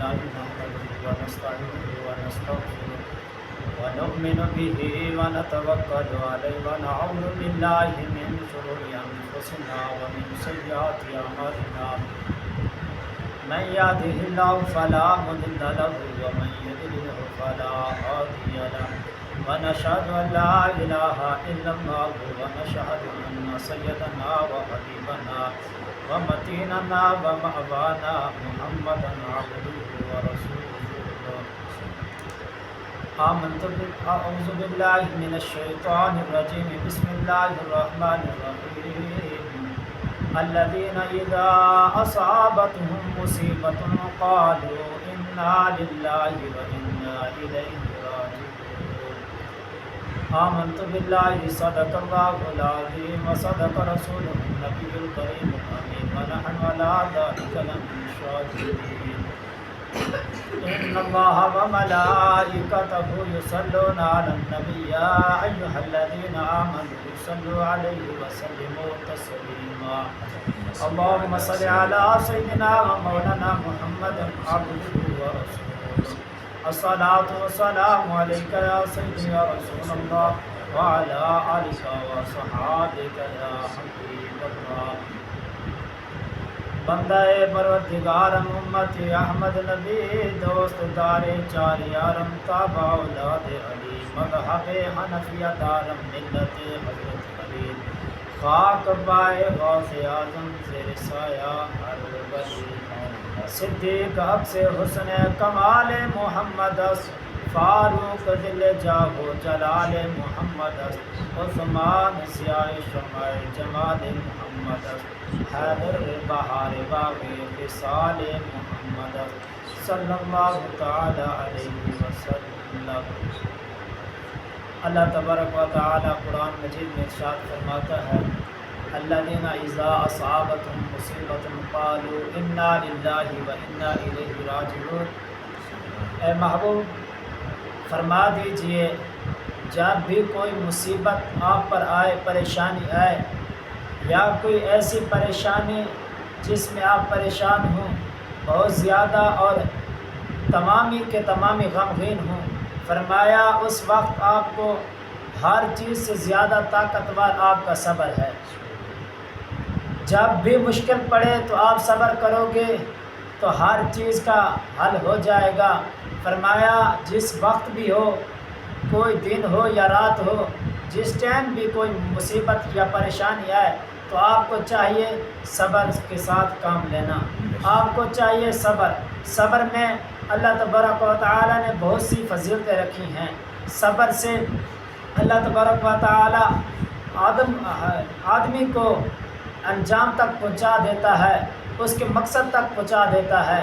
لله نحمده ونستعينه ونستغفره ونؤمن به ونتوكل عليه ونعوذ بالله من شرور أنفسنا ومن سيئات أعمالنا من يهده الله فلا مضل له ومن يضلل فلا هادي له ونشهد أن لا إله إلا الله ونشهد أن سيدنا وحبيبنا ومتيننا ومأوانا محمدا عبده ورسوله أعوذ بالله من الشيطان الرجيم بسم الله الرحمن الرحيم الذين إذا أصابتهم مصيبة قالوا إنا لله وإنا إليه راجعون آمنت بالله صدق الله العظيم وصدق رسوله النبي الكريم الأمين ونحن على ذلك لمن الشاهدين إن الله وملائكته يصلون على النبي يا أيها الذين آمنوا صلوا عليه وسلموا تسليما اللهم صل على سيدنا ومولانا محمد عبده ورسوله الصلاة والسلام عليك يا سيدي يا رسول الله وعلى آلك وصحابك يا حبيب الله بندہ پروردگار امت احمد نبی دوست دار چار یارم تابع اولاد علی مذہب حنفیہ دارم ملت حضرت علی خاک پائے غوث اعظم زیر سایہ ہر ولی صدیق عکس حسن کمال محمد فاروق دل جاہو جلال محمد عثمان سیاہ شمع جمال محمد حیدر بہار باغی خصال محمد صلی اللہ تعالی علیہ وسلم۔ اللہ تبارک و تعالی قرآن مجید میں ارشاد فرماتا ہے الذین اذا اصابتهم مصیبۃ قالوا انا للہ وانا الیہ راجعون۔ اے محبوب فرما دیجئے جب بھی کوئی مصیبت آپ پر آئے، پریشانی آئے یا کوئی ایسی پریشانی جس میں آپ پریشان ہوں بہت زیادہ اور تمامی کے تمامی غمگین ہوں، فرمایا اس وقت آپ کو ہر چیز سے زیادہ طاقتور آپ کا صبر ہے۔ جب بھی مشکل پڑے تو آپ صبر کرو گے تو ہر چیز کا حل ہو جائے گا۔ فرمایا جس وقت بھی ہو، کوئی دن ہو یا رات ہو، جس ٹائم بھی کوئی مصیبت یا پریشانی آئے تو آپ کو چاہیے صبر کے ساتھ کام لینا، آپ کو چاہیے صبر میں اللہ تبارک و تعالی نے بہت سی فضیلتیں رکھی ہیں۔ صبر سے اللہ تبارک و تعالی آدمی کو انجام تک پہنچا دیتا ہے، اس کے مقصد تک پہنچا دیتا ہے۔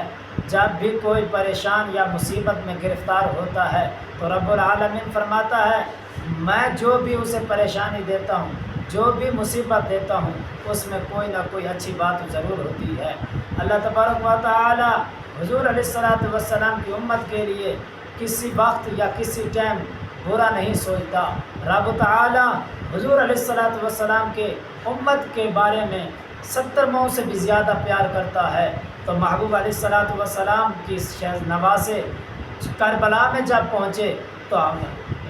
جب بھی کوئی پریشان یا مصیبت میں گرفتار ہوتا ہے تو رب العالمین فرماتا ہے میں جو بھی اسے پریشانی دیتا ہوں، جو بھی مصیبت دیتا ہوں، اس میں کوئی نہ کوئی اچھی بات ضرور ہوتی ہے۔ اللہ تبارک و تعالی حضور علیہ السلام کی امت کے لیے کسی وقت یا کسی ٹائم برا نہیں سوچتا۔ رب تعالی حضور علیہ السلام کے امت کے بارے میں 70 ماؤں سے بھی زیادہ پیار کرتا ہے۔ تو محبوب علیہ السلام کی نواسے کربلا میں جب پہنچے تو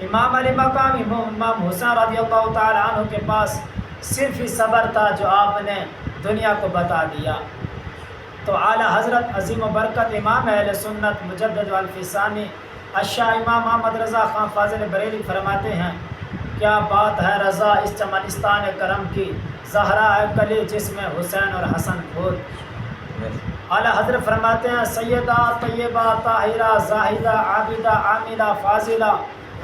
امام علی مقام امام حسین رضی اللہ تعالی عنہ کے پاس صرف ہی صبر تھا جو آپ نے دنیا کو بتا دیا۔ تو اعلیٰ حضرت عظیم و برکت امام اہل سنت مجدد الفسانی الشاہ امام محمد رضا خان فاضل بریلی فرماتے ہیں کیا بات ہے رضا اس چمنستان کرم کی، زہرا ہے کلی جس میں حسین اور حسن خود۔ اعلیٰ حضرت فرماتے ہیں سیدہ طیبہ طاہرہ زاہدہ عابدہ عاملہ فاضلہ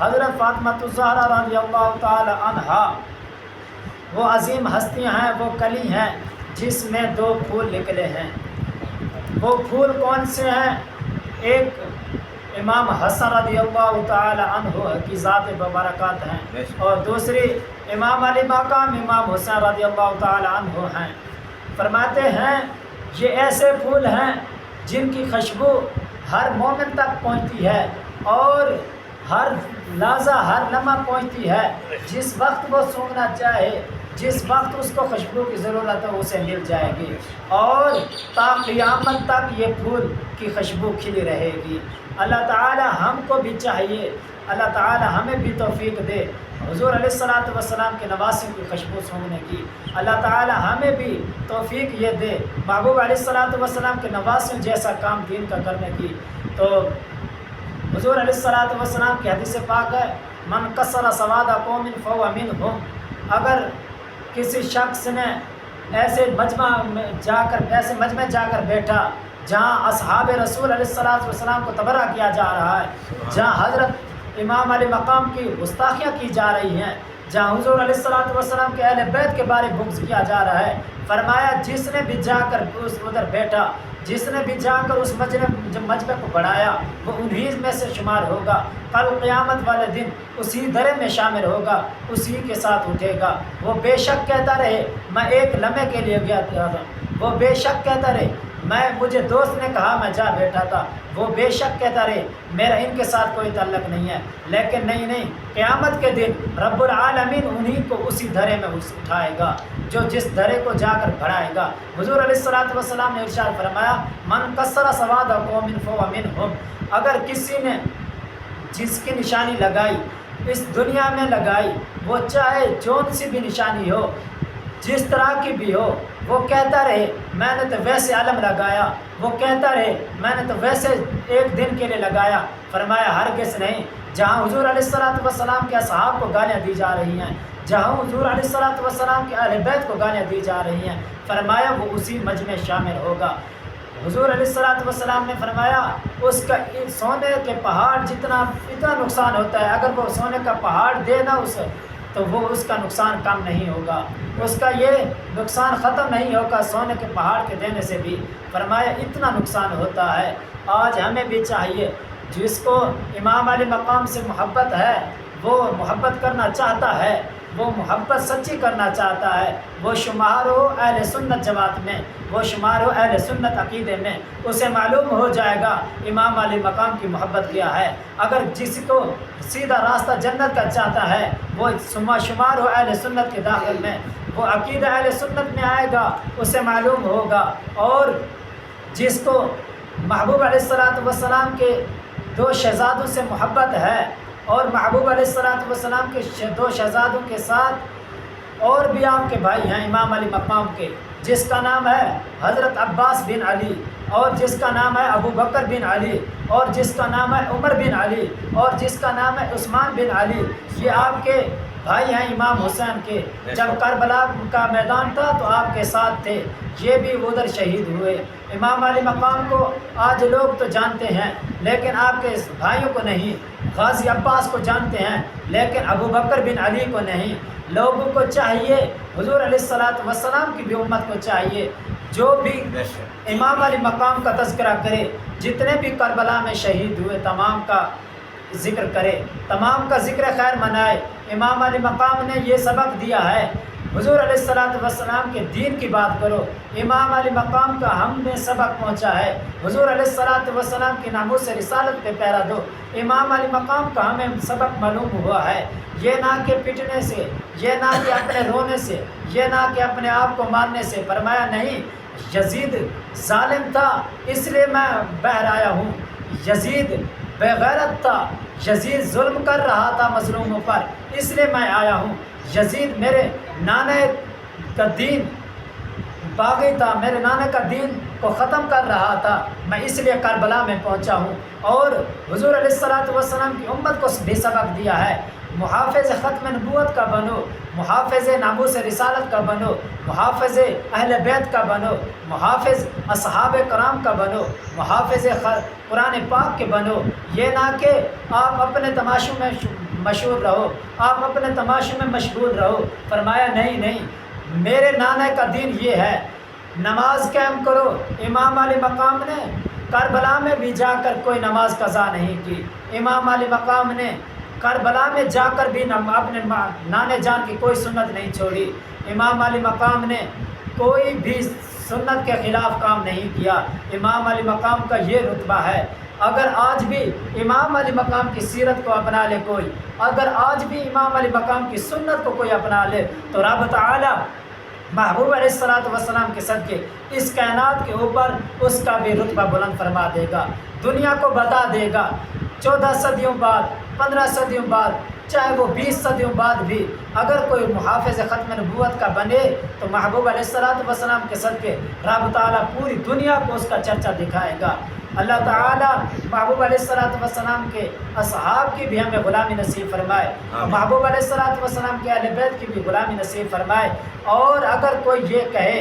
حضرت فاطمہ الزہرا رضی اللہ تعالی عنہا وہ عظیم ہستیاں ہیں، وہ کلی ہیں جس میں 2 پھول نکلے ہیں۔ وہ پھول کون سے ہیں؟ ایک امام حسن رضی اللہ تعالی عنہ کی ذات ببرکات ہیں اور دوسری امام علی مقام امام حسین رضی اللہ تعالی عنہ ہیں۔ فرماتے ہیں یہ ایسے پھول ہیں جن کی خوشبو ہر مومن تک پہنچتی ہے اور ہر لحظہ ہر لمحہ پہنچتی ہے۔ جس وقت وہ سونگنا چاہے، جس وقت اس کو خوشبو کی ضرورت ہو اسے مل جائے گی، اور تا قیامت تک یہ پھول کی خوشبو کھلی رہے گی۔ اللہ تعالی ہم کو بھی چاہیے، اللہ تعالی ہمیں بھی توفیق دے حضور علیہ الصلوۃ والسلام کے نواسیوں کی خوشبو سونگھنے کی۔ اللہ تعالی ہمیں بھی توفیق یہ دے محبوب علیہ الصلوۃ والسلام کے نواسیوں جیسا کام دین کا کرنے کی۔ تو حضور علیہ الصلوۃ والسلام کی حدیث پاک ہے، من کسر سواد قوم فهو منهم۔ اگر کسی شخص نے ایسے مجمع جا کر بیٹھا جہاں اصحاب رسول علیہ الصلوۃ والسلام کو تبرہ کیا جا رہا ہے، جہاں حضرت امام علی مقام کی گستاخیاں کی جا رہی ہیں، جہاں حضور علیہ الصلوۃ والسلام کے اہل بیت کے بارے بغض کیا جا رہا ہے، فرمایا جس نے بھی جا کر ادھر بیٹھا، جس نے بھی جا کر اس مجمع کو بڑھایا، وہ انہی میں سے شمار ہوگا، کل قیامت والے دن اسی درے میں شامل ہوگا، اسی کے ساتھ اٹھے گا۔ وہ بے شک کہتا رہے میں ایک لمحے کے لیے گیا تھا، وہ بے شک کہتا رہے مجھے دوست نے کہا میں جا بیٹھا تھا، وہ بے شک کہتا رہے میرا ان کے ساتھ کوئی تعلق نہیں ہے، لیکن نہیں، قیامت کے دن رب العالمین انہی کو اسی دھرے میں اٹھائے گا جو جس دھرے کو جا کر بڑھائے گا۔ حضور علیہ الصلوۃ والسلام نے ارشاد فرمایا من کسر سواد قوم فهو منهم۔ اگر کسی نے جس کی نشانی لگائی اس دنیا میں لگائی، وہ چاہے جون سی بھی نشانی ہو، جس طرح کی بھی ہو، وہ کہتا رہے میں نے تو ویسے علم لگایا، وہ کہتا رہے میں نے تو ویسے ایک دن کے لیے لگایا، فرمایا ہرگز نہیں۔ جہاں حضور علیہ الصلوۃ والسلام کے اصحاب کو گالیاں دی جا رہی ہیں، جہاں حضور علیہ الصلوۃ والسلام کے اہل بیت کو گالیاں دی جا رہی ہیں، فرمایا وہ اسی مجمع میں شامل ہوگا۔ حضور علیہ الصلوۃ والسلام نے فرمایا اس کا سونے کے پہاڑ اتنا نقصان ہوتا ہے، اگر وہ سونے کا پہاڑ دے نا اسے تو وہ اس کا نقصان کم نہیں ہوگا، اس کا یہ نقصان ختم نہیں ہوگا سونے کے پہاڑ کے دینے سے بھی، فرمایا اتنا نقصان ہوتا ہے۔ آج ہمیں بھی چاہیے جس کو امام علی مقام سے محبت ہے، وہ محبت کرنا چاہتا ہے، وہ محبت سچی کرنا چاہتا ہے، وہ شمار ہو اہل سنت جماعت میں، وہ شمار ہو اہل سنت عقیدے میں، اسے معلوم ہو جائے گا امام علی مقام کی محبت کیا ہے۔ اگر جس کو سیدھا راستہ جنت کا چاہتا ہے وہ شمار ہو اہل سنت کے داخل میں، وہ عقیدہ اہل سنت میں آئے گا، اسے معلوم ہوگا۔ اور جس کو محبوب علیہ الصلوۃ والسلام کے دو شہزادوں سے محبت ہے، اور محبوب علیہ الصلوۃ والسلام کے دو شہزادوں کے ساتھ اور بھی آپ کے بھائی ہیں امام علی مقام کے، جس کا نام ہے حضرت عباس بن علی، اور جس کا نام ہے ابو بکر بن علی، اور جس کا نام ہے عمر بن علی، اور جس کا نام ہے عثمان بن علی، یہ آپ کے بھائی ہیں امام حسین کے۔ جب کربلا کا میدان تھا تو آپ کے ساتھ تھے، یہ بھی ادھر شہید ہوئے۔ امام علی مقام کو آج لوگ تو جانتے ہیں لیکن آپ کے بھائیوں کو نہیں، غازی عباس کو جانتے ہیں لیکن ابو بکر بن علی کو نہیں۔ لوگوں کو چاہیے، حضور علیہ الصلوۃ والسلام کی بھی امت کو چاہیے، جو بھی امام علی مقام کا تذکرہ کرے، جتنے بھی کربلا میں شہید ہوئے تمام کا ذکر کرے، تمام کا ذکر خیر منائے۔ امام علی مقام نے یہ سبق دیا ہے، حضور علیہ الصلوۃ والسلام کے دین کی بات کرو، امام علی مقام کا ہم نے سبق پہنچا ہے، حضور علیہ الصلوۃ والسلام کی ناموس رسالت پہ پہرا دو، امام علی مقام کا ہمیں سبق معلوم ہوا ہے۔ یہ نہ کہ پٹنے سے، یہ نہ کہ اپنے رونے سے، یہ نہ کہ اپنے آپ کو مارنے سے، فرمایا نہیں یزید ظالم تھا اس لیے میں بہر آیا ہوں، یزید بے غیرت تھا، یزید ظلم کر رہا تھا مظلوموں پر اس لیے میں آیا ہوں، یزید میرے نانے کا دین باغی تھا، میرے نانے کا دین کو ختم کر رہا تھا، میں اس لیے کربلا میں پہنچا ہوں۔ اور حضور علیہ الصلوۃ والسلام کی امت کو بھی سبق دیا ہے، محافظ ختم نبوت کا بنو، محافظ ناموس رسالت کا بنو، محافظ اہل بیت کا بنو، محافظ اصحاب کرام کا بنو، محافظ قرآن پاک کے بنو۔ یہ نہ کہ آپ اپنے تماشوں میں مشہور رہو، آپ اپنے تماشوں میں مشغول رہو، فرمایا نہیں، میرے نانے کا دین یہ ہے، نماز قائم کرو۔ امام علی مقام نے کربلا میں بھی جا کر کوئی نماز قضا نہیں کی، امام علی مقام نے کربلا میں جا کر بھی اپنے نانے جان کی کوئی سنت نہیں چھوڑی، امام علی مقام نے کوئی بھی سنت کے خلاف کام نہیں کیا۔ امام علی مقام کا یہ رتبہ ہے۔ اگر آج بھی امام علی مقام کی سیرت کو اپنا لے کوئی، اگر آج بھی امام علی مقام کی سنت کو کوئی اپنا لے، تو رب تعالیٰ محبوب علیہ السلام کے صدقے اس کائنات کے اوپر اس کا بھی رتبہ بلند فرما دے گا، دنیا کو بتا دے گا 14 صدیوں بعد، 15 صدیوں بعد، چاہے وہ 20 صدیوں بعد بھی اگر کوئی محافظ ختم نبوت کا بنے تو محبوب علیہ السلام کے صدقے رب تعالیٰ پوری دنیا کو اس کا چرچا دکھائے گا۔ اللہ تعالیٰ محبوب علیہ السلام کے اصحاب کی بھی ہمیں غلامی نصیب فرمائے، محبوب علیہ السلام کے اہل بیت کی بھی غلامی نصیب فرمائے۔ اور اگر کوئی یہ کہے